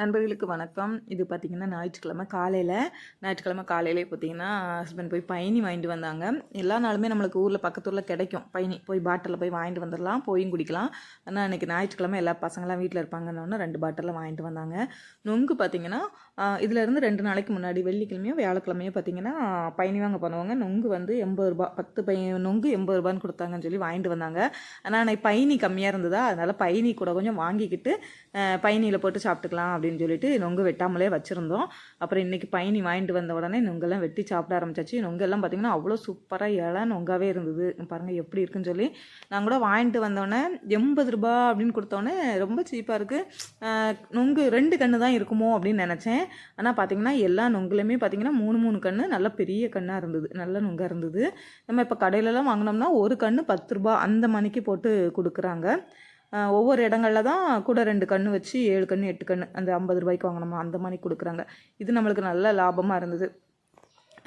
நண்பர்களுக்கு வணக்கம். இது பார்த்திங்கன்னா ஞாயிற்றுக்கிழமை காலையிலே பார்த்திங்கன்னா ஹஸ்பண்ட் போய் பயணி வாங்கிட்டு வந்தாங்க. எல்லா நாளுமே நம்மளுக்கு ஊரில் பக்கத்தூரில் கிடைக்கும் பயணி. போய் பாட்டிலில் போய் வாங்கிட்டு வந்துடலாம், போயும் குடிக்கலாம். ஆனால் அன்றைக்கி ஞாயிற்றுக்கிழமை எல்லா பசங்களாம் வீட்டில் இருப்பாங்கன்னு 2 பாட்டிலில் வாங்கிட்டு வந்தாங்க. நொங்கு பார்த்திங்கன்னா இதிலேருந்து 2 நாளைக்கு முன்னாடி வெள்ளிக்கிழமையோ வியாழக்கிழமையோ பார்த்திங்கன்னா பயணி வாங்க பண்ணுவாங்க. நொங்கு வந்து 80 ரூபா, 10 நொங்கு 80 ரூபான்னு கொடுத்தாங்கன்னு சொல்லி வாங்கிட்டு வந்தாங்க. ஆனால் அன்றைக்கி பயணி கம்மியாக இருந்ததா, அதனால் பயணி கூட கொஞ்சம் வாங்கிக்கிட்டு பயணியில் போட்டு சாப்பிட்டுக்கலாம் அப்படின்னு சொல்லிட்டு நொங்கு வெட்டாமலே வச்சுருந்தோம். அப்புறம் இன்றைக்கி பயணி வாங்கிட்டு வந்த உடனே நொங்கெல்லாம் வெட்டி சாப்பிட ஆரம்பிச்சாச்சு. நொங்கெல்லாம் பார்த்திங்கன்னா அவ்வளோ சூப்பராக இலை நொங்காவே இருந்தது. பாருங்கள் எப்படி இருக்குன்னு சொல்லி. நான் கூட வாங்கிட்டு வந்தோடனே 80 ரூபா அப்படின்னு கொடுத்தோடனே ரொம்ப சீப்பாக இருக்குது, நொங்கு 2 கன்று தான் இருக்குமோ அப்படின்னு நினச்சேன். ஆனால் பார்த்திங்கன்னா எல்லா நொங்குலையுமே பார்த்திங்கன்னா 3 கன்று நல்ல பெரிய கன்னாக இருந்தது, நல்ல நொங்காக இருந்தது. நம்ம இப்போ கடையிலலாம் வாங்கினோம்னா ஒரு கன்று 10 ரூபா அந்த மணிக்கு போட்டு கொடுக்குறாங்க. ஒவ்வொரு இடங்களில் தான் கூட 2 கன்று வச்சு 7 கன்று 8 கன்று அந்த 50 ரூபாய்க்கு வாங்கினோமா அந்த மாதிரி கொடுக்குறாங்க. இது நம்மளுக்கு நல்ல லாபமாக இருந்தது.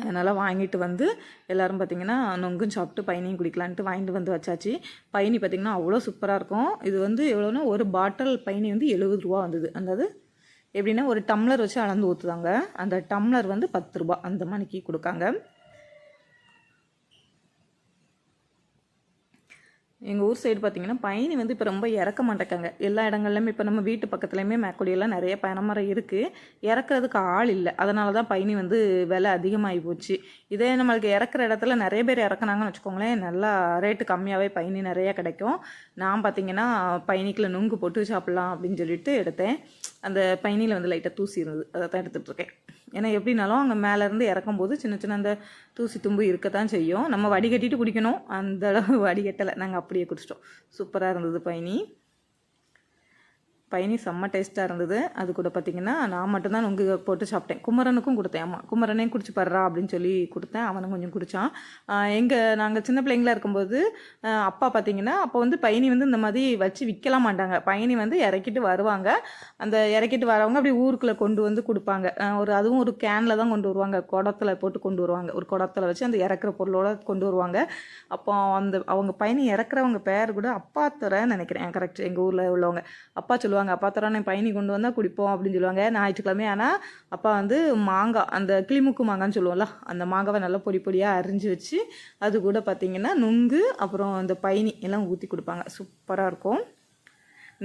அதனால் வாங்கிட்டு வந்து எல்லோரும் பார்த்திங்கன்னா நொங்கும் சாப்பிட்டு பயணியும் குடிக்கலான்ட்டு வாங்கிட்டு வந்து வச்சாச்சு. பயணி பார்த்திங்கன்னா அவ்வளோ சூப்பராக இருக்கும். இது வந்து எவ்வளோன்னா ஒரு பாட்டில் பயணி வந்து 70 ரூபா வந்தது. அதாவது எப்படின்னா ஒரு டம்ளர் வச்சு அளந்து ஊற்றுதாங்க. அந்த டம்ளர் வந்து 10 ரூபா அந்த மணிக்கு கொடுக்காங்க. எங்கள் ஊர் சைடு பார்த்திங்கன்னா பயணி வந்து இப்போ ரொம்ப இறக்க மாட்டேக்காங்க. எல்லா இடங்கள்லையுமே இப்போ நம்ம வீட்டு பக்கத்துலேயுமே மேற்கொடியெல்லாம் நிறைய பனைமரம் இருக்குது, இறக்குறதுக்கு ஆள் இல்லை. அதனால தான் பயணி வந்து விலை அதிகமாகி போச்சு. இதே நம்மளுக்கு இறக்குற இடத்துல நிறைய பேர் இறக்குனாங்கன்னு வச்சுக்கோங்களேன், நல்லா ரேட்டு கம்மியாகவே பயணி நிறையா கிடைக்கும். நான் பார்த்திங்கன்னா பயணிக்குள்ள நுங்கு போட்டு சாப்பிட்லாம் அப்படின்னு சொல்லிட்டு எடுத்தேன். அந்த பயணியில் வந்து லைட்டாக தூசி இருந்தது, அதை தான் எடுத்துகிட்ருக்கேன். ஏன்னா எப்படின்னாலும் அங்கே மேலேருந்து இறக்கும்போது சின்ன சின்ன அந்த தூசி தும்பு இருக்கத்தான் செய்யும். நம்ம வடிகட்டிட்டு குடிக்கணும், அந்த அளவு வடிகட்டலை, நாங்கள் அப்படியே குடிச்சிட்டோம். சூப்பராக இருந்தது பயணி. பயணி செம்ம டேஸ்ட்டாக இருந்தது. அது கூட பார்த்திங்கன்னா நான் மட்டும்தான் நொங்கு போட்டு சாப்பிட்டேன். குமரனுக்கும் கொடுத்தேன். ஆமாம், குமரனே குடிச்சு படுறா அப்படின்னு சொல்லி கொடுத்தேன். அவனும் கொஞ்சம் குடித்தான். நாங்கள் சின்ன பிள்ளைங்களா இருக்கும்போது அப்பா பார்த்திங்கன்னா அப்போ வந்து பயணி வந்து இந்த மாதிரி வச்சு விற்கலாம் மாட்டாங்க. பயணி வந்து இறக்கிட்டு வருவாங்க. அந்த இறக்கிட்டு வரவங்க அப்படி ஊருக்குள்ளே கொண்டு வந்து கொடுப்பாங்க. அதுவும் ஒரு கேனில் தான் கொண்டு வருவாங்க, குடத்தில் போட்டு கொண்டு வருவாங்க. ஒரு குடத்தில் வச்சு அந்த இறக்குற பொருளோடு கொண்டு வருவாங்க. அப்போ அவங்க பயணி இறக்குறவங்க பேர் கூட அப்பாத்துறன்னு நினைக்கிறேன், கரெக்ட். எங்கள் ஊரில் உள்ளவங்க அப்பா சொல்லுவாங்க, அப்பா தரோம் பயணி கொண்டு வந்தால் குடிப்போம் அப்படின்னு சொல்லுவாங்க ஞாயிற்றுக்கிழமை. ஆனால் அப்பா வந்து மாங்காய், அந்த கிளிமுக்கு மாங்கான்னு சொல்லுவோம்ல, அந்த மாங்காவை நல்லா பொடி பொடியாக அரிஞ்சு வச்சு அது கூட பார்த்திங்கன்னா நுங்கு அப்புறம் அந்த பயணி எல்லாம் ஊற்றி கொடுப்பாங்க. சூப்பராக இருக்கும்.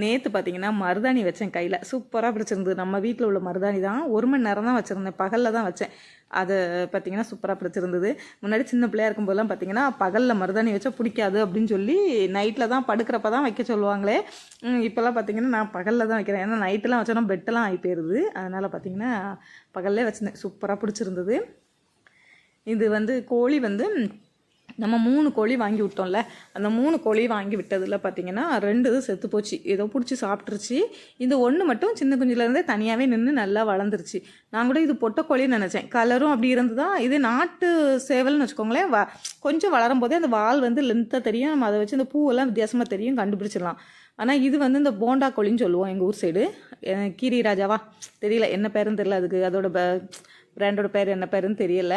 நேற்று பார்த்திங்கன்னா மருதாணி வச்சேன் கையில், சூப்பராக பிடிச்சிருந்தது. நம்ம வீட்டில் உள்ள மருதாணி தான், 1 மணி நேரம் தான் வச்சுருந்தேன், பகலில் தான் வச்சேன். அதை பார்த்திங்கன்னா சூப்பராக பிடிச்சிருந்தது. முன்னாடி சின்ன பிள்ளையா இருக்கும்போதெல்லாம் பார்த்திங்கன்னா பகலில் மருதாணி வச்சா பிடிக்காது அப்படின்னு சொல்லி நைட்டில் தான் படுக்கிறப்ப தான் வைக்க சொல்லுவாங்களே. இப்போல்லாம் பார்த்திங்கன்னா நான் பகலில் தான் வைக்கிறேன். ஏன்னா நைட்டெல்லாம் வச்சோன்னா பெட்டெல்லாம் ஆகி போயிடுது. அதனால் பார்த்திங்கன்னா பகல்லே வச்சுருந்தேன், சூப்பராக பிடிச்சிருந்தது. இது வந்து கோழி வந்து நம்ம 3 கோழி வாங்கி விட்டோம்ல, அந்த 3 கோழி வாங்கி விட்டதில் பார்த்திங்கன்னா 2 இது செத்து போச்சு, ஏதோ பிடிச்சி சாப்பிட்ருச்சு. இந்த 1 மட்டும் சின்ன குஞ்சிலேருந்தே தனியாகவே நின்று நல்லா வளர்ந்துருச்சு. நான் கூட இது பொட்டை கோழின்னு நினச்சேன். கலரும் அப்படி இருந்ததா. இது நாட்டு சேவல்னு வச்சுக்கோங்களேன். கொஞ்சம் வளரும் போதே அந்த வால் வந்து லென்த்தாக தெரியும், நம்ம அதை வச்சு இந்த பூவெல்லாம் வித்தியாசமாக தெரியும், கண்டுபிடிச்சிடலாம். ஆனால் இது வந்து இந்த போண்டா கோழின்னு சொல்லுவோம் எங்கள் ஊர் சைடு. கீரி ராஜாவா தெரியல, என்ன பேருன்னு தெரியல, அதுக்கு அதோட பிராண்டோட பேர் என்ன பேருன்னு தெரியல.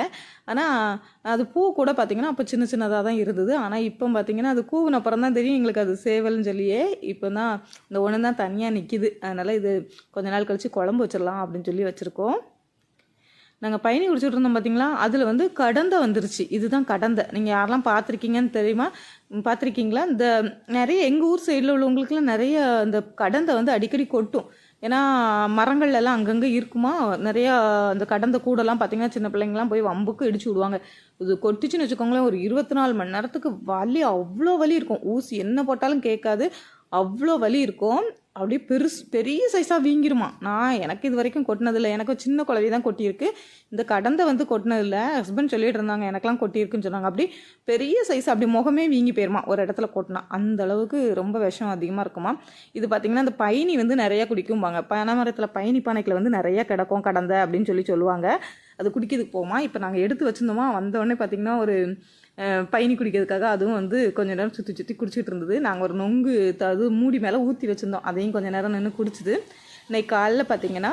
ஆனால் அது பூ கூட பார்த்திங்கன்னா அப்போ சின்ன சின்னதாக தான் இருந்தது. ஆனால் இப்போ பார்த்திங்கன்னா அது கூவின அப்புறம் தான் தெரியும் எங்களுக்கு அது சேவல்னு சொல்லியே. இப்போ தான் இந்த ஒன்று தான் தனியாக நிற்கிது. அதனால் இது கொஞ்ச நாள் கழித்து குழம்பு வச்சிடலாம் அப்படின்னு சொல்லி வச்சுருக்கோம். நாங்கள் பயணி குடிச்சிட்டு இருந்தோம் பார்த்திங்களா, அதில் வந்து கடந்தை வந்துருச்சு. இதுதான் கடந்தை. நீங்கள் யாரெல்லாம் பார்த்துருக்கீங்கன்னு தெரியுமா, பார்த்துருக்கீங்களா? இந்த நிறைய எங்கள் ஊர் சைடில் உள்ளவங்களுக்குலாம் நிறைய இந்த கடந்தை வந்து அடிக்கடி கொட்டும். ஏன்னா மரங்கள்லாம் அங்கங்கே இருக்குமா, நிறையா அந்த கடந்த கூடெல்லாம் பார்த்திங்கன்னா சின்ன பிள்ளைங்கள்லாம் போய் வம்புக்கு இடிச்சு விடுவாங்க. இது கொட்டிச்சுன்னு வச்சுக்கோங்களேன், ஒரு 24 மணி நேரத்துக்கு வலி, அவ்வளோ வலி இருக்கும். ஊசி என்ன போட்டாலும் கேட்காது, அவ்வளோ வலி இருக்கும். அப்படியே பெரிய சைஸாக வீங்கிருமா. எனக்கு இது வரைக்கும் கொட்டினதில்லை, எனக்கு சின்ன குழந்தை தான் கொட்டியிருக்கு. இந்த கடந்தை வந்து கொட்டினதில்லை. ஹஸ்பண்ட் சொல்லிட்டு இருந்தாங்க எனக்கெலாம் கொட்டியிருக்குன்னு சொன்னாங்க. அப்படி பெரிய சைஸ், அப்படி முகமே வீங்கி போயிருமா ஒரு இடத்துல கொட்டினா. அந்த அளவுக்கு ரொம்ப விஷம் அதிகமாக இருக்குமா. இது பார்த்திங்கன்னா அந்த பயணி வந்து நிறையா குடிக்கும்பாங்க. பனைமரத்தில் பயணி பானைக்கில் வந்து நிறையா கிடக்கும் கடந்தை அப்படின்னு சொல்லுவாங்க. அது குடிக்கிறதுக்கு போமா. இப்போ நாங்கள் எடுத்து வச்சுருந்தோமா, வந்தோடனே பார்த்திங்கன்னா ஒரு பயணி குடிக்கிறதுக்காக அதுவும் வந்து கொஞ்சம் நேரம் சுற்றி குடிச்சிட்டு இருந்தது. நாங்கள் ஒரு நொங்கு அது மூடி மேலே ஊற்றி வச்சுருந்தோம், அதையும் கொஞ்சம் நேரம் நின்று குடிச்சிது. இன்னைக்கு காலையில் பார்த்தீங்கன்னா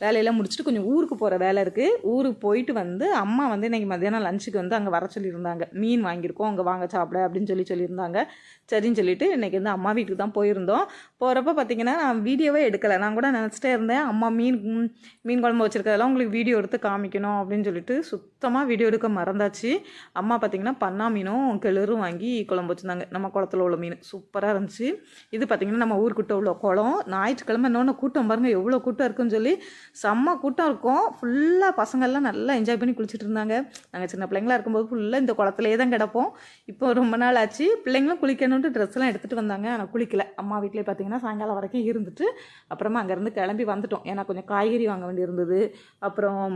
வேலையெல்லாம் முடிச்சுட்டு கொஞ்சம் ஊருக்கு போகிற வேலை இருக்குது. ஊருக்கு போயிட்டு வந்து அம்மா வந்து இன்றைக்கி மத்தியானம் லஞ்சுக்கு வந்து அங்கே வர சொல்லியிருந்தாங்க. மீன் வாங்கியிருக்கோம், அங்கே வாங்க சாப்பிட அப்படின்னு சொல்லியிருந்தாங்க. சரின்னு சொல்லிட்டு இன்றைக்கி வந்து அம்மா வீட்டுக்கு தான் போயிருந்தோம். போகிறப்ப பார்த்தீங்கன்னா நான் வீடியோவே எடுக்கலை. நான் கூட நினச்சிட்டே இருந்தேன் அம்மா மீன் குழம்பு வச்சுருக்கதெல்லாம் உங்களுக்கு வீடியோ எடுத்து காமிக்கணும் அப்படின்னு சொல்லிட்டு சுத்தமாக வீடியோ எடுக்க மறந்தாச்சு. அம்மா பார்த்திங்கன்னா பண்ணா மீனும் கிளறும் வாங்கி குழம்பு வச்சுருந்தாங்க. நம்ம குளத்துல உள்ள மீன் சூப்பராக இருந்துச்சு. இது பார்த்திங்கன்னா நம்ம ஊருக்கிட்ட உள்ள குளம். ஞாயிற்றுக்கிழமை இன்னொன்று கூட்டம் பாருங்கள் எவ்வளோ கூட்டம் இருக்குன்னு சொல்லி செம்ம கூட்டம் இருக்கும். ஃபுல்லாக பசங்கள்லாம் நல்லா என்ஜாய் பண்ணி குளிச்சுட்டு இருந்தாங்க. நாங்கள் சின்ன பிள்ளைங்களா இருக்கும்போது ஃபுல்லாக இந்த குளத்துலேயே தான் கிடப்போம். இப்போ ரொம்ப நாள் ஆச்சு. பிள்ளைங்களும் குளிக்கணுன்ட்டு ட்ரெஸ்லாம் எடுத்துகிட்டு வந்தாங்க. ஆனால் குளிக்கல. அம்மா வீட்டிலே பார்த்திங்கன்னா சாயங்காலம் வரைக்கும் இருந்துட்டு அப்புறமா அங்கேருந்து கிளம்பி வந்துட்டோம். ஏன்னா கொஞ்சம் காய்கறி வாங்க வேண்டியிருந்தது. அப்புறம்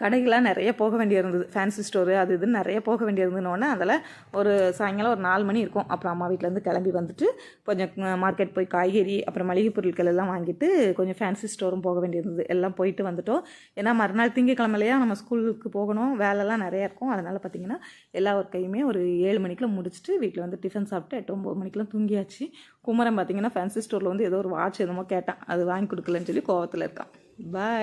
கடைகள்லாம் நிறைய போக வேண்டியிருந்தது. ஃபேன்சி ஸ்டோரு அது இதுன்னு நிறைய போக வேண்டியிருந்ததுனோடனே அதில் ஒரு சாயங்காலம் ஒரு 4 மணி இருக்கும். அப்புறம் அம்மா வீட்டிலேருந்து கிளம்பி வந்துட்டு கொஞ்சம் மார்க்கெட் போய் காய்கறி அப்புறம் மளிகை பொருட்கள் எல்லாம் வாங்கிட்டு கொஞ்சம் ஃபேன்சி ஸ்டோரும் போக வேண்டியிருந்தது. எல்லாம் போயிட்டு வந்துட்டோம். ஏன்னா மறுநாள் திங்கக்கிழமையிலையா நம்ம ஸ்கூலுக்கு போகணும், வேலைலாம் நிறையா இருக்கும். அதனால் பார்த்திங்கன்னா எல்லா ஒர்க்கையுமே ஒரு 7 மணிக்கெலாம் முடிச்சுட்டு வீட்டில் வந்து டிஃபன் சாப்பிட்டு 8-9 மணிக்கெலாம் தூங்கியாச்சு. குமரன் பார்த்திங்கன்னா ஃபேன்சி ஸ்டோரில் வந்து ஏதோ ஒரு வாட்ச் என்னமோ கேட்டான், அது வாங்கி கொடுக்கலன்னு சொல்லி கோவத்தில் இருக்கான். பாய்.